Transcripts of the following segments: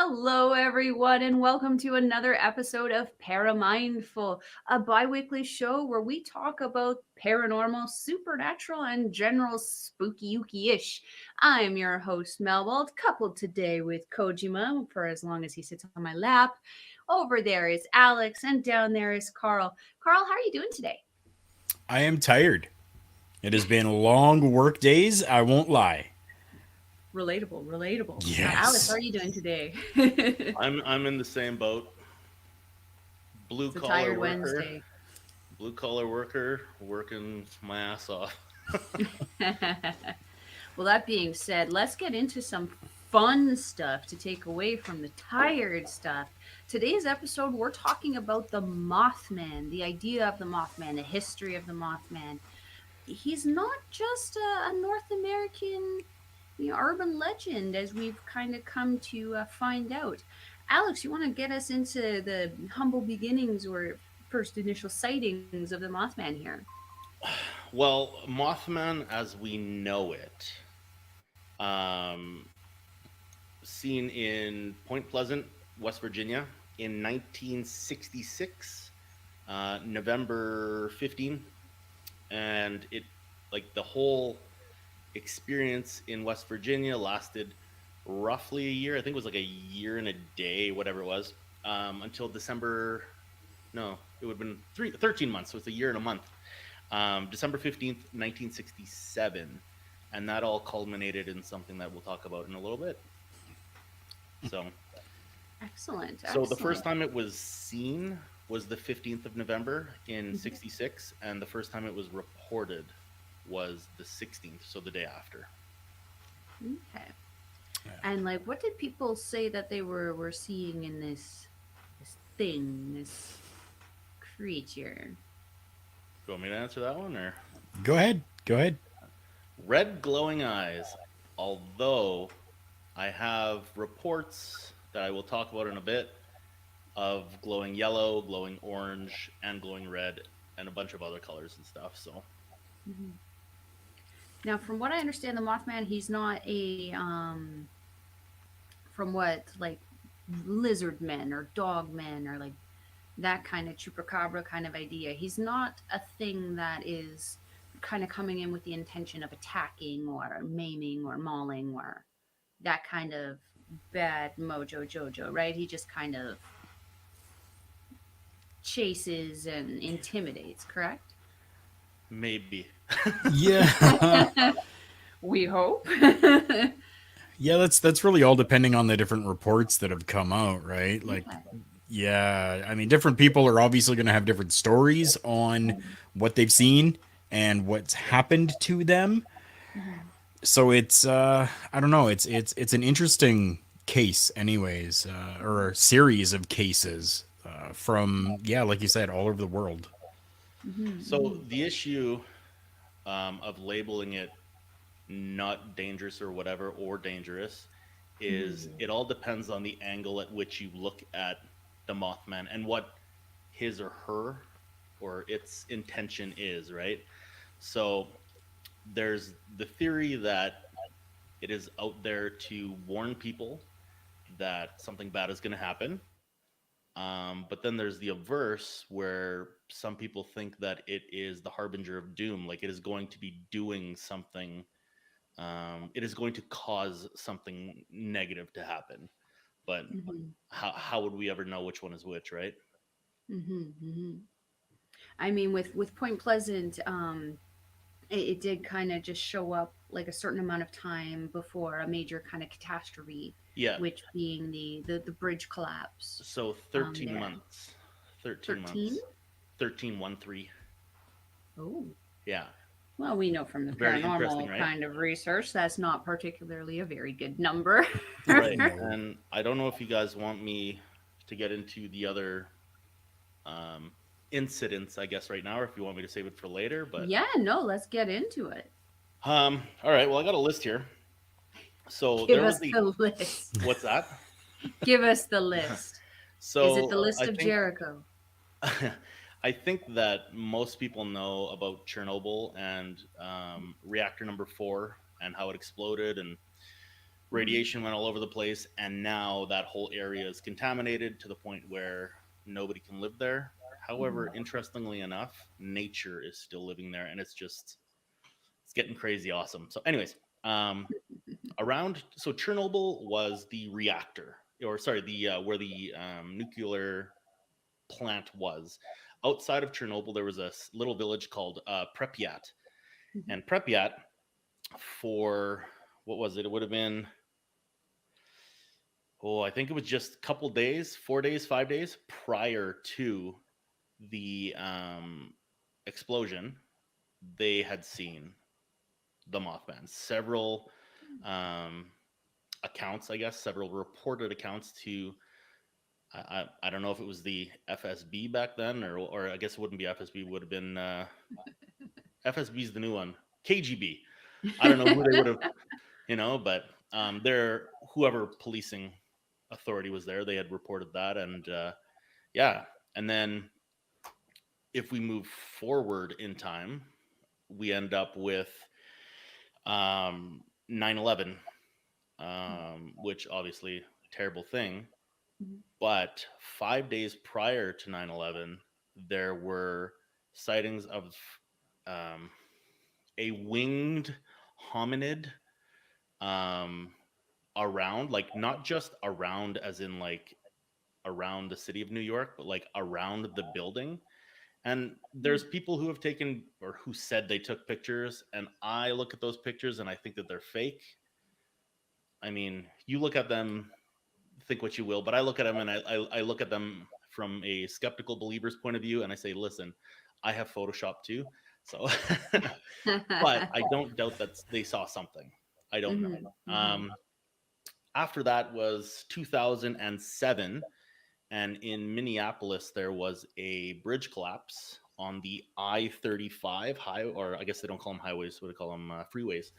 Hello, everyone, and welcome to another episode of Paramindful, a bi-weekly show where we talk about paranormal, supernatural, and general spooky-ooky-ish. I'm your host, Melwald, coupled today with Kojima for as long as he sits on my lap. Over there is Alex, and down there is Carl. Carl, how are you doing today? I am tired. It has been long work days, I won't lie. Relatable, relatable. Alex, how Yes. are you doing today? I'm in the same boat. Blue It's a collar tired worker, Wednesday. blue collar worker, working my ass off. Well, that being said, let's get into some fun stuff to take away from the tired stuff. Today's episode, we're talking about the Mothman, the idea of the Mothman, the history of the Mothman. He's not just a North American, urban legend, as we've kind of come to find out. Alex, you want to get us into the humble beginnings or first initial sightings of the Mothman here? Well, Mothman as we know it, um, seen in Point Pleasant, West Virginia in 1966, November 15, and it like the whole experience in West Virginia lasted roughly a year. I think it was like a year and a day, whatever it was, until December. No, it would have been 13 months. So it's a year and a month. December 15th, 1967. And that all culminated in something that we'll talk about in a little bit. So, Excellent, so the first excellent. time it was seen was the 15th of November in Mhm. 66. And the first time it was reported was the 16th, so the day after. Okay. And like, what did people say that they were seeing in this thing, this creature? Do you want me to answer that one or? Go ahead. Go ahead. Red glowing eyes. Although I have reports that I will talk about in a bit of glowing yellow, glowing orange, and glowing red, and a bunch of other colors and stuff. So, Mhm. Now, from what I understand, the Mothman, he's not a from what like lizard men or dog men or like that kind of chupacabra kind of idea. He's not a thing that is kind of coming in with the intention of attacking or maiming or mauling or that kind of bad mojo jojo, right? He just kind of chases and intimidates, correct? maybe. Yeah. We hope. Yeah, that's really all depending on the different reports that have come out, right? Like, Okay. yeah, I mean, different people are obviously going to have different stories on what they've seen and what's happened to them. Mhm. So it's I don't know, it's an interesting case anyways, or a series of cases from, yeah, like you said, all over the world. Mhm. So, Mhm. the issue of labeling it not dangerous or whatever, or dangerous, is Mhm. it all depends on the angle at which you look at the Mothman and what his or her or its intention is, right? So, there's the theory that it is out there to warn people that something bad is going to happen. But then there's the averse where some people think that it is the harbinger of doom, like it is going to be doing something. It is going to cause something negative to happen. But Mhm. how would we ever know which one is which, right? Mhm. Mhm. I mean, with Point Pleasant, it did kind of just show up like a certain amount of time before a major kind of catastrophe, Yeah. which being the bridge collapse. So 13 There, months. 13 13. months. 13-1-3. Oh, Yeah. well, we know from the Very interesting, paranormal right? kind of research that's not particularly a very good number. Right. No. And I don't know if you guys want me to get into the other um, incidents, I guess, right now, or if you want me to save it for later. But Yeah, no, let's get into it. all right. Well, I got a list here. So Give there was us the the list. what's that? Give us the list. Is it the So list of Jericho? I think that most people know about Chernobyl and reactor number 4 and how it exploded and Radiation went all over the place, and now that whole area is contaminated to the point where nobody can live there. However, interestingly enough, nature is still living there, and it's getting crazy awesome. So, anyways, um, so Chernobyl was the reactor, or sorry, the where the nuclear plant was. Outside of Chernobyl, there was a little village called Pripyat, and Pripyat, for what was it? It would have been, I think it was just a couple days, 4 days, 5 days prior to the explosion. They had seen the Mothman. Several um, accounts, I guess, several reported accounts to. I don't know if it was the FSB back then, or I guess it wouldn't be FSB. It would have been FSB is the new one. KGB. I don't know who they would have, but their whoever policing authority was there, they had reported that, and yeah. And then if we move forward in time, we end up with 9/11, which obviously terrible thing. But 5 days prior to 9/11, there were sightings of a winged hominid around, like not just around as in like around the city of New York, but like around the building. And there's people who have taken or who said they took pictures, and I look at those pictures and I think that they're fake. I mean, you look at them, think what you will, but I look at them and I look at them from a skeptical believer's point of view, and I say, listen, I have Photoshop too. So, but I don't doubt that they saw something. I don't know. After that was 2007. And in Minneapolis, there was a bridge collapse on the I-35 highway, or I guess they don't call them highways. What do they call them? Freeways.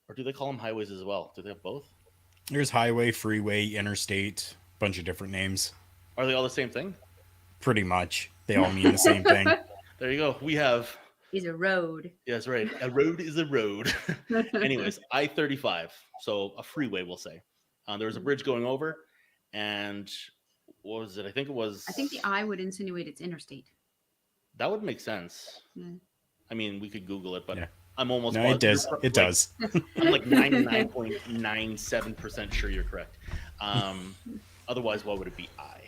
Or do they call them highways as well? Do they have both? There's highway, freeway, interstate, bunch of different names. Are they all the same thing? Pretty much. They all mean the same thing. There you go. We have... is a road. Yeah, that's right. A road is a road. Anyways, I-35. So a freeway, we'll say. There was a bridge going over, and what was it? I think the I would insinuate it's interstate. That would make sense. I mean, we could Google it, but yeah. I'm almost... No, it does. It does. I'm like 99.97% sure you're correct. Otherwise, why would it be I?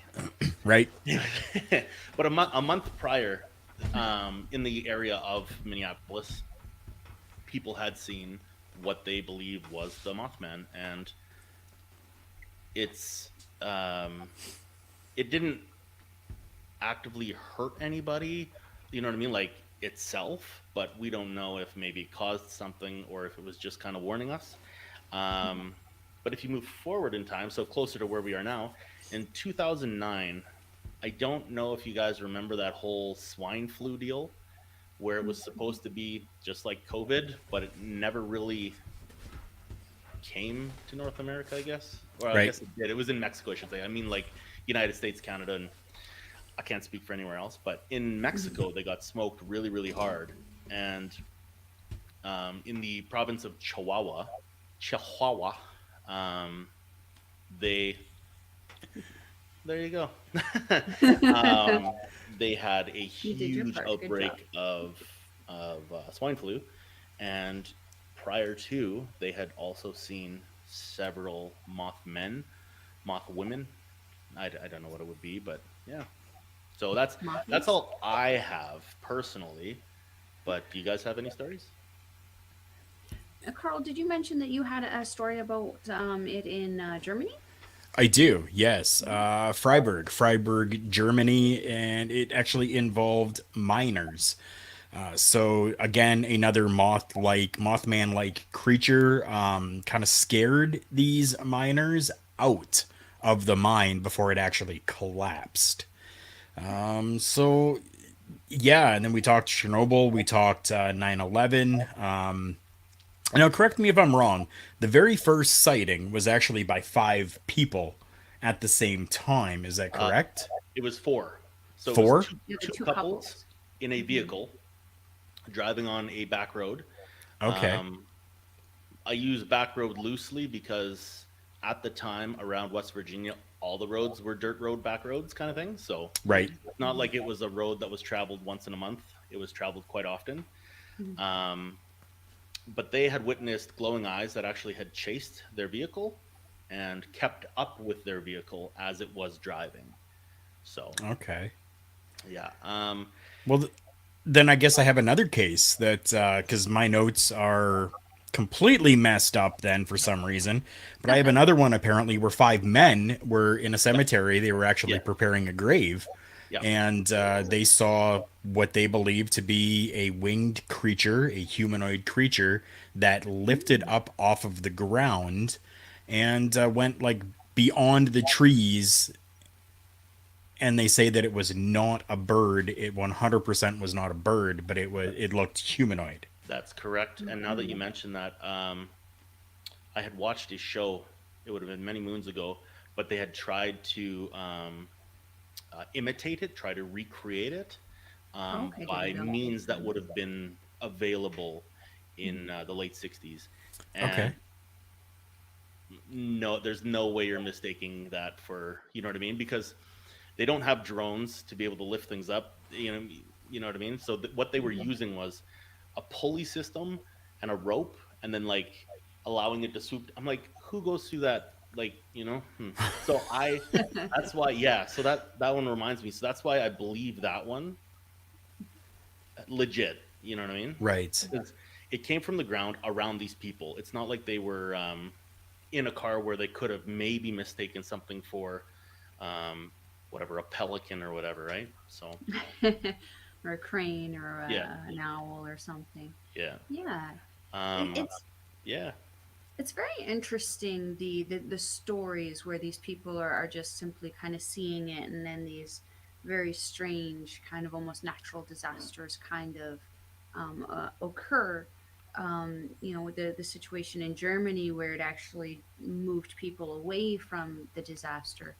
Right. But a month prior, in the area of Minneapolis, people had seen what they believed was the Mothman, and it's it didn't actively hurt anybody, you know what I mean, like itself, but we don't know if maybe it caused something or if it was just kind of warning us. But if you move forward in time, so closer to where we are now, in 2009, I don't know if you guys remember that whole swine flu deal where it was supposed to be just like COVID, but it never really came to North America, I guess. Or I guess it did. It was in Mexico, I should say. I mean, like United States, Canada, and I can't speak for anywhere else. But in Mexico, they got smoked really, really hard. And in the province of Chihuahua, they... There you go. They had a huge outbreak of swine flu, and prior to, they had also seen several mothwomen. I don't know what it would be, but yeah. So that's all I have personally. But do you guys have any stories? Carl, did you mention that you had a story about it in Germany? I do, yes. Freiburg, Germany, and it actually involved miners. So again, another Mothman-like creature kind of scared these miners out of the mine before it actually collapsed. So yeah, and then we talked Chernobyl, we talked 9/11. Now, correct me if I'm wrong. The very first sighting was actually by 5 people at the same time. Is that correct? It was 4. So 4? It was two couples in a vehicle driving on a back road. Okay. I use back road loosely because at the time around West Virginia, all the roads were dirt road back roads kind of thing. So Right. it's not like it was a road that was traveled once in a month. It was traveled quite often. Mhm. Um, but they had witnessed glowing eyes that actually had chased their vehicle and kept up with their vehicle as it was driving. So Okay. yeah, Well, then I guess I have another case that because my notes are completely messed up then for some reason. But I have another one apparently where five men were in a yep, cemetery. They were actually yeah, preparing a grave, yeah. and they saw what they believed to be a winged creature, a humanoid creature that lifted Mm. up off of the ground and went like beyond the trees, and they say that it was not a bird. It 100% was not a bird, but it looked humanoid. That's correct. And now that you Mhm. mention that, I had watched a show. It would have been many moons ago, but they had tried to imitate it, try to recreate it Okay, did by it go? means that would have been available Mhm. in the late '60s. Okay. And no, there's no way you're mistaking that for, you know what I mean? Because they don't have drones to be able to lift things up. You know what I mean. So what they were Mhm. using was a pulley system and a rope, and then like allowing it to swoop. I'm like, who goes through that? Like, you know. So I, that's why, yeah. So that one reminds me. So that's why I believe that one legit. You know what I mean? Right. Because it came from the ground around these people. It's not like they were in a car where they could have maybe mistaken something for um, whatever, a pelican or whatever, right? So Or a crane or yeah, an owl or something. yeah, Yeah, it, um, it's yeah, it's very interesting the stories where these people are just simply kind of seeing it, and then these very strange kind of almost natural disasters kind of occur. With the situation in Germany where it actually moved people away from the disaster.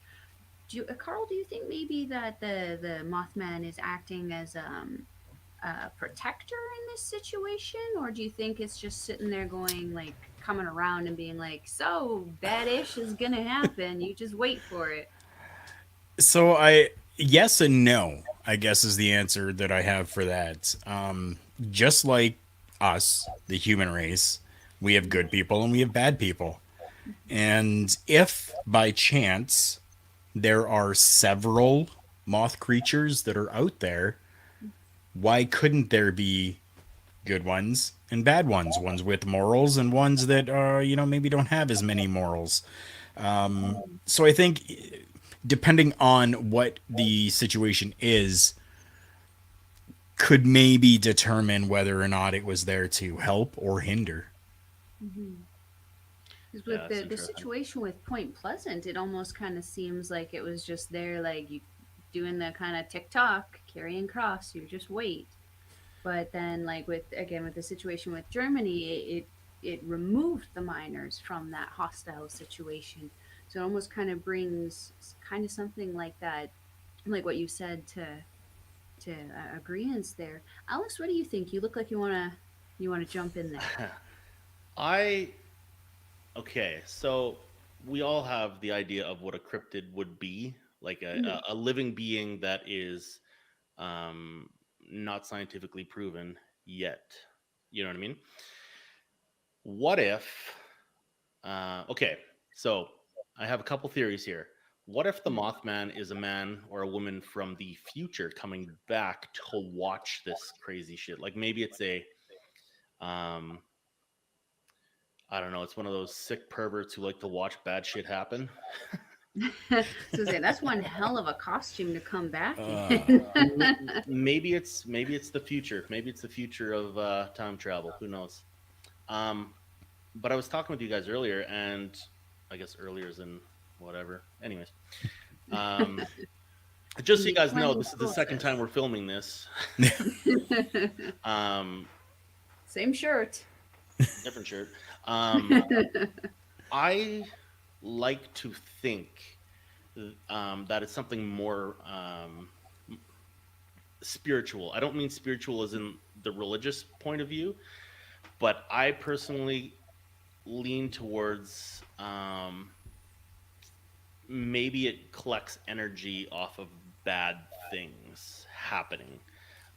Carl, do you think maybe that the Mothman is acting as protector in this situation, or do you think it's just sitting there going like coming around and being like, "So bad-ish is gonna happen. You just wait for it." So I yes and no, I guess is the answer that I have for that. Just like us, the human race, we have good people and we have bad people. And if by chance there are several moth creatures that are out there, why couldn't there be good ones and bad ones? Ones with morals and ones that maybe don't have as many morals. So I think depending on what the situation is, could maybe determine whether or not it was there to help or hinder. Mm-hmm. Because yeah. with That's the interesting. situation with Point Pleasant, it almost kind of seems like it was just there, like you doing the kind of TikTok, carrying cross, you just wait. But then, like with the situation with Germany, it removed the miners from that hostile situation. So it almost kind of brings kind of something like that, like what you said to agreements there. Alex, what do you think? You look like you want to jump in there. I okay. So we all have the idea of what a cryptid would be, like Mhm. a living being that is um, not scientifically proven yet. You know what I mean? What if okay, so I have a couple theories here. What if the Mothman is a man or a woman from the future coming back to watch this crazy shit? Like maybe it's um, I don't know, it's one of those sick perverts who like to watch bad shit happen. So say that's one hell of a costume to come back Uh, in. Maybe it's the future. Maybe it's the future of time travel. Who knows? Um, but I was talking with you guys earlier, and I guess earlier is in whatever. Anyways, um, just In so you the guys know, planning this is the second time process. we're filming this. Um, Same shirt. different shirt. Um, I like to think that it's something more spiritual. I don't mean spiritual as in the religious point of view, but I personally lean towards maybe it collects energy off of bad things happening.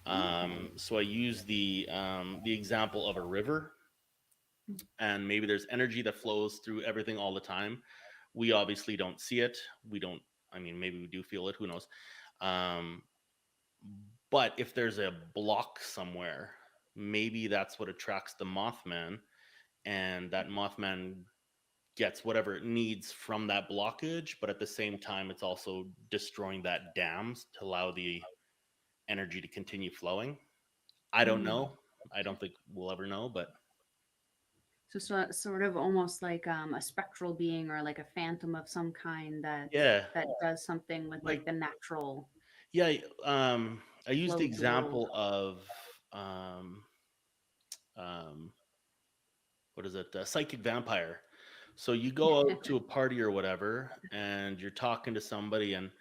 Okay. So I use the example of a river, and maybe there's energy that flows through everything all the time. We obviously don't see it. We don't. I mean, maybe we do feel it. Who knows? Um, but if there's a block somewhere, maybe that's what attracts the Mothman, and that Mothman gets whatever it needs from that blockage. But at the same time, it's also destroying that dams to allow the energy to continue flowing. I don't Mm. know. I don't think we'll ever know, but So, sort of almost like a spectral being or like a phantom of some kind yeah, that does something with like like the natural yeah. I used flow the of the world. example of um, um, what is it? A psychic vampire. So you go out to a party or whatever, and you're talking to somebody, and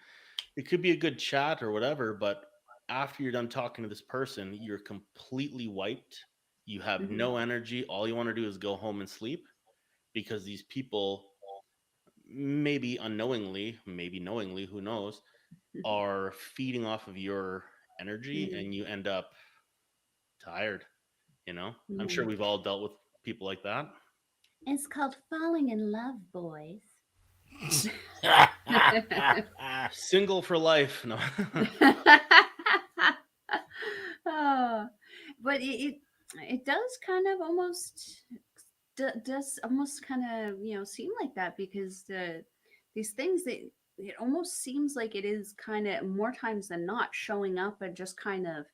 it could be a good chat or whatever, but after you're done talking to this person, you're completely wiped. You have Hmm. no energy. All you want to do is go home and sleep because these people, maybe unknowingly, maybe knowingly, who knows, are feeding off of your energy Hmm. and you end up tired, I'm sure Hmm. we've all dealt with people like that. It's called falling in love, boys. Single for life. No. Oh, but it does kind of almost does almost kind of seem like that because these things that it almost seems like it is kind of more times than not showing up and just kind of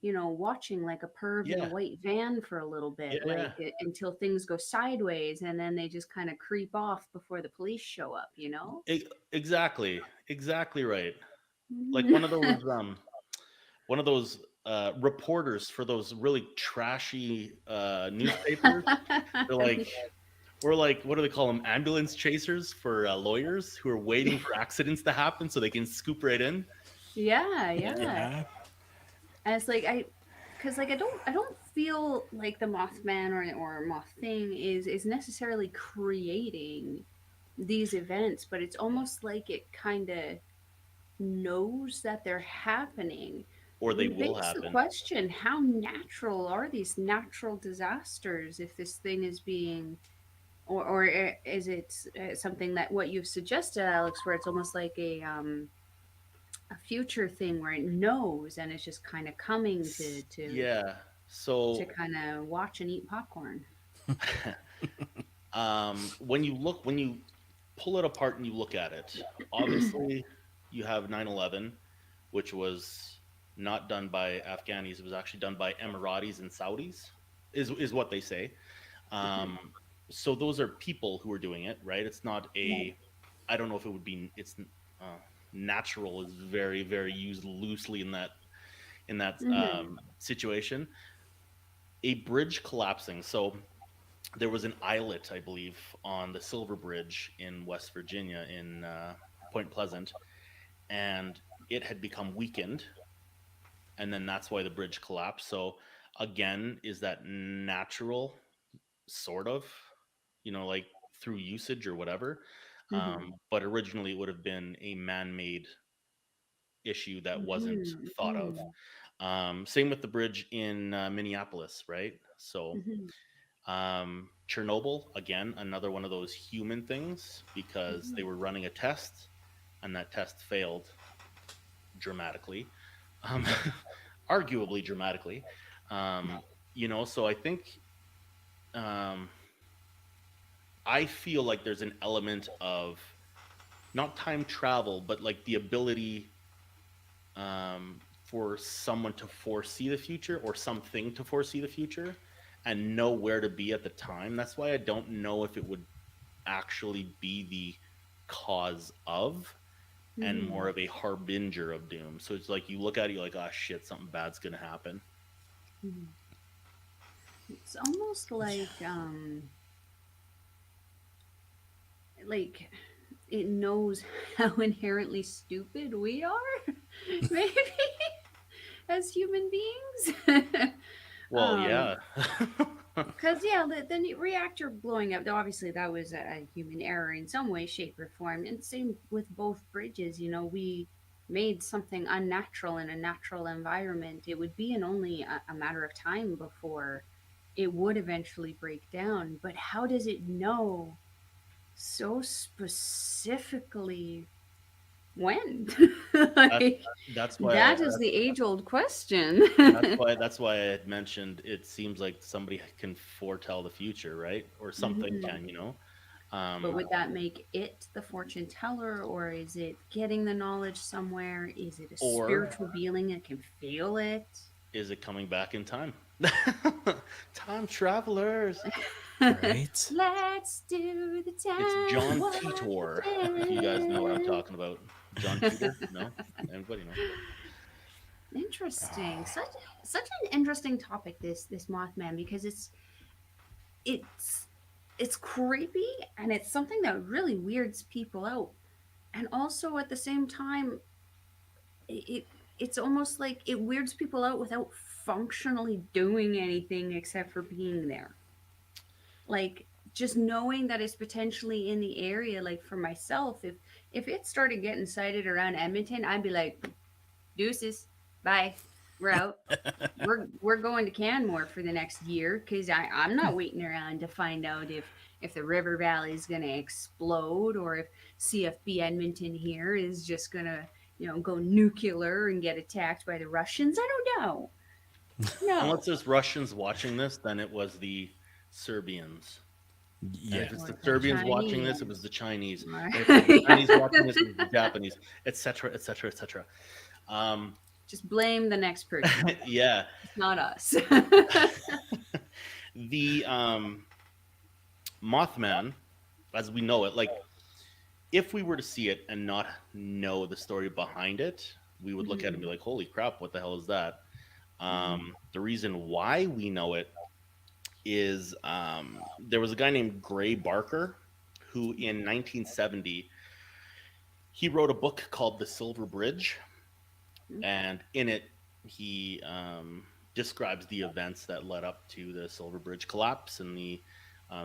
watching like a perv in a Yeah, white van for a little yeah, bit yeah. like until things go sideways and then they just kind of creep off before the police show up, you know. Exactly right. Like Mhm. one of those reporters for those really trashy newspapers. They're like, we're like, what do they call them? Ambulance chasers for lawyers who are waiting for accidents to happen so they can scoop right in. Yeah, yeah. Yeah. And it's like because like I don't feel like the Mothman or Moth thing is necessarily creating these events, but it's almost like it kind of knows that they're happening. Or they It will begs the happen. question: how natural are these natural disasters if this thing is being, or is it something that what you've suggested, Alex, where it's almost like a future thing where it knows and it's just kind of coming Yeah. to So kind of watch and eat popcorn. when you pull it apart and you look at it, obviously you have 9/11, which was not done by Afghanis. It was actually done by Emiratis and Saudis, is what they say. Um, so those are people who are doing it, right? It's not a. I don't know if it would be. It's uh, natural is very used loosely in that Mm-hmm. situation. A bridge collapsing. So there was an islet, I believe, on the Silver Bridge in West Virginia in Point Pleasant, and it had become weakened, and then that's why the bridge collapsed. So again, is that natural? Sort of, like through usage or whatever. Mm-hmm. But originally, it would have been a man-made issue that wasn't thought of. Mm-hmm. Same with the bridge in Minneapolis, right? So Mm-hmm. Chernobyl, again, another one of those human things because they were running a test and that test failed dramatically, um, arguably dramatically. So um, I feel like there's an element of not time travel, but like the ability for someone to foresee the future or something to foresee the future and know where to be at the time. That's why I don't know if it would actually be the cause of and Mm-hmm. more of a harbinger of doom. So it's like you look at it, you're like, oh shit, something bad's gonna happen. Mm-hmm. It's almost like it knows how inherently stupid we are, maybe as human beings. Well, um, yeah. Because yeah, the reactor blowing up. Obviously, that was a human error in some way, shape, or form. And same with both bridges. You know, we made something unnatural in a natural environment. It would be in only a matter of time before it would eventually break down. But how does it know so specifically when? That's Like, that's why that is the age-old question. that's why I had mentioned it seems like somebody can foretell the future, right? Or something Mhm. can, you know. But Um, would that make it the fortune teller, or is it getting the knowledge somewhere? Is it a or spiritual being that can feel it? is it coming back in time? Time travelers. Right? Let's do the It's time John warp Titor, if you guys know what I'm again. talking about. John Titor? No? Anybody know? Interesting. Such an interesting topic, this Mothman, because it's it's creepy, and it's something that really weirds people out. And also at the same time, it it's almost like it weirds people out without functionally doing anything except for being there. Like, just knowing that it's potentially in the area. Like for myself, if it started getting sighted around Edmonton, I'd be like, deuces, bye, we're out. We're going to Canmore for the next year, because I'm not waiting around to find out if the river valley is going to explode, or if CFB Edmonton here is just going to, go nuclear and get attacked by the Russians. I don't know. Unless No. there's Russians watching this, then it was the Serbians. And Yeah. if it's Or the the Serbians watching this, it was Chinese. the Chinese. Or And if it was the Chinese watching this, it was the Japanese, etc., etc., etc. Um, just blame the next person. yeah. It's not us. The Mothman, as we know it, like if we were to see it and not know the story behind it, we would look at it and be Mhm. like, "Holy crap! What the hell is that?" Mhm. The reason why we know it is there was a guy named Gray Barker who, in 1970, he wrote a book called The Silver Bridge, Okay. and in it he describes the events that led up to the Silver Bridge collapse and the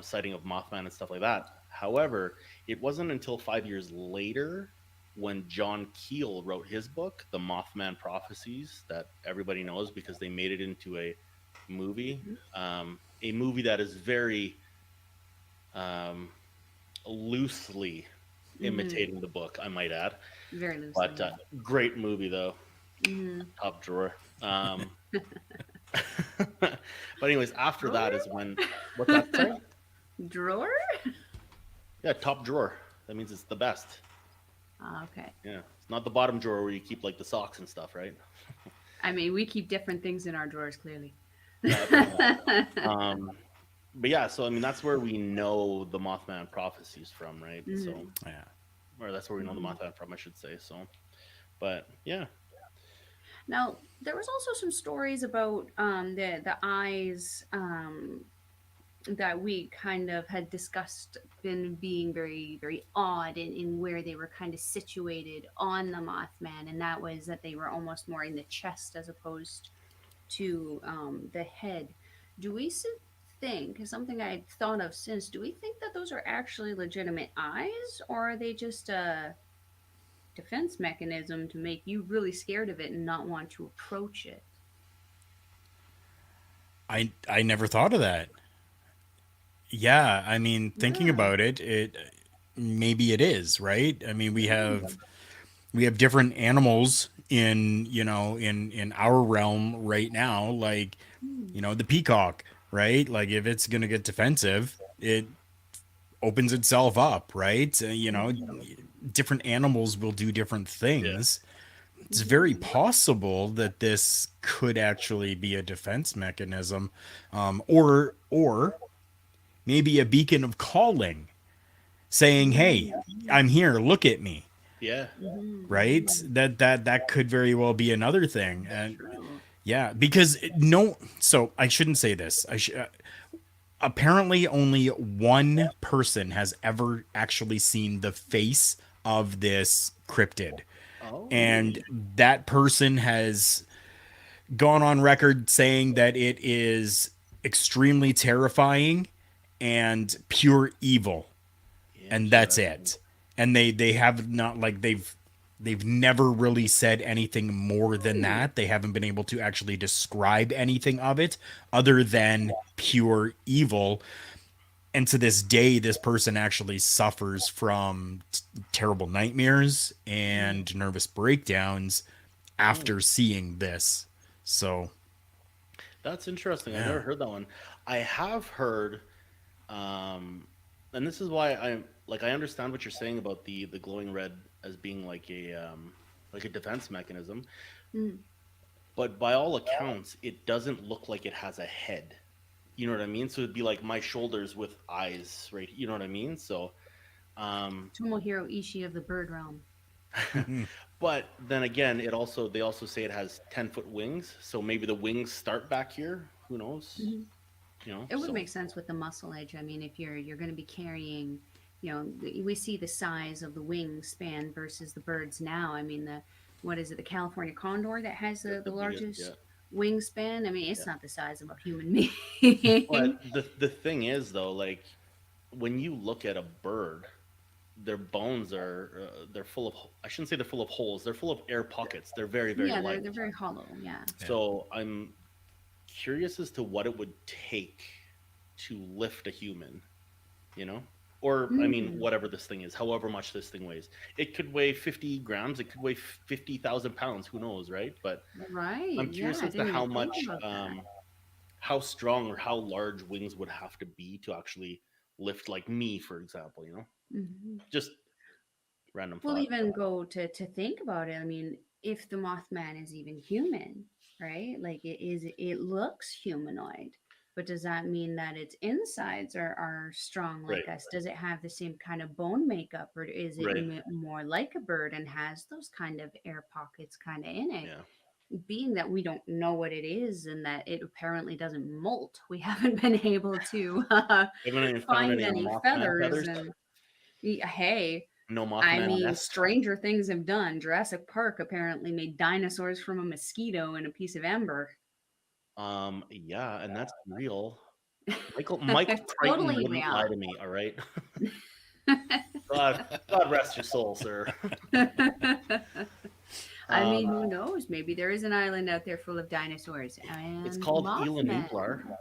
sighting of Mothman and stuff like that. However, it wasn't until 5 years later when John Keel wrote his book, The Mothman Prophecies, that everybody knows because they made it into Mhm. a movie that is very um, loosely Mhm. imitating the book, I might add. Very But loosely, yeah. great movie though, Mhm. top drawer. Um, but anyways, after Drawer? that is when what's that? Sorry, Drawer? yeah, top drawer. That means it's the best. Ah, okay. Yeah, it's not the bottom drawer where you keep like the socks and stuff, right? I mean, we keep different things in our drawers, clearly. Yeah. But yeah, so I mean that's where we know the Mothman prophecies from, right? So, Mhm. Yeah. or that's where we know the Mhm. Mothman from, I should say. So, but yeah, Now, there was also some stories about the eyes, that we kind of had discussed, been being very very odd in where they were kind of situated on the Mothman, and that was that they were almost more in the chest as opposed to the head. Do we think, is something I had thought of since, do we think that those are actually legitimate eyes, or are they just a defense mechanism to make you really scared of it and not want to approach it? I never thought of that. Yeah, I mean, thinking Yeah. about it, maybe it is, right? I mean, we have different animals in, in our realm right now, like, Hmm. the peacock, right? Like if it's going to get defensive, it opens itself up, right? Hmm. Different animals will do different yeah, things. It's very Hmm. possible that this could actually be a defense mechanism, or maybe a beacon of calling, saying, "Hey, Hmm. I'm here. Look at me." yeah. Right? Hmm. That could very well be another thing, and True. yeah, because no. So I shouldn't say this. Apparently only one person has ever actually seen the face of this cryptid, Oh, and that person has gone on record saying that it is extremely terrifying and pure evil, and that's Interesting. it. And they have not, like, they've never really said anything more than Ooh. that. They haven't been able to actually describe anything of it other than pure evil. And to this day, this person actually suffers from terrible nightmares Mm. and nervous breakdowns Oh, after seeing this. So that's interesting. I yeah. never heard that one. I have heard, um, and this is why I'm like I understand what you're saying about the glowing red as being like a defense mechanism, Mm. but by all accounts, it doesn't look like it has a head. You know what I mean? So it'd be like my shoulders with eyes, right? You know what I mean? So, um, Tomohiro Ishii of the bird realm. but then again, they also say it has 10-foot wings, so maybe the wings start back here. Who knows? Mhm. You know, It would so make sense with the muscle edge. I mean, if you're going to be carrying, we see the size of the wingspan versus the birds now. I mean, the what is it, the California condor that has the the biggest, yeah, largest wingspan? I mean, yeah. it's not the size of a human But being. the thing is though, like when you look at a bird, their bones are they're full of. I shouldn't say they're full of holes. They're full of air pockets. They're very Yeah, light. they're very hollow. Yeah. Yeah. So I'm curious as to what it would take to lift a human. You know, or I mean, Hmm. whatever this thing is, however much this thing weighs. It could weigh 50 grams. It could weigh 50,000 pounds. Who knows, right? But Right. I'm Yeah, curious I as to didn't how even think much about that. how strong or how large wings would have to be to actually lift like me, for example, you know? Hmm. Just random We'll thought. even go to think about it. I mean, if the Mothman is even human, right? Like it looks humanoid, but does that mean that its insides are strong Right. like us? Does it have the same kind of bone makeup, or is it Right. more like a bird and has those kind of air pockets kind of in it? Yeah. Being that we don't know what it is and that it apparently doesn't molt, we haven't been able to Haven't even found find any any Mothman feathers. feathers. And hey, No I Mothman mean, nest. stranger things have done. Jurassic Park apparently made dinosaurs from a mosquito and a piece of amber. Yeah, and that's real. Michael Crichton Totally wouldn't lie real. to me, all right? God God rest your soul, sir. I Um, mean, who knows? Maybe there is an island out there full of dinosaurs it's and called Elan Mothman. Uplar.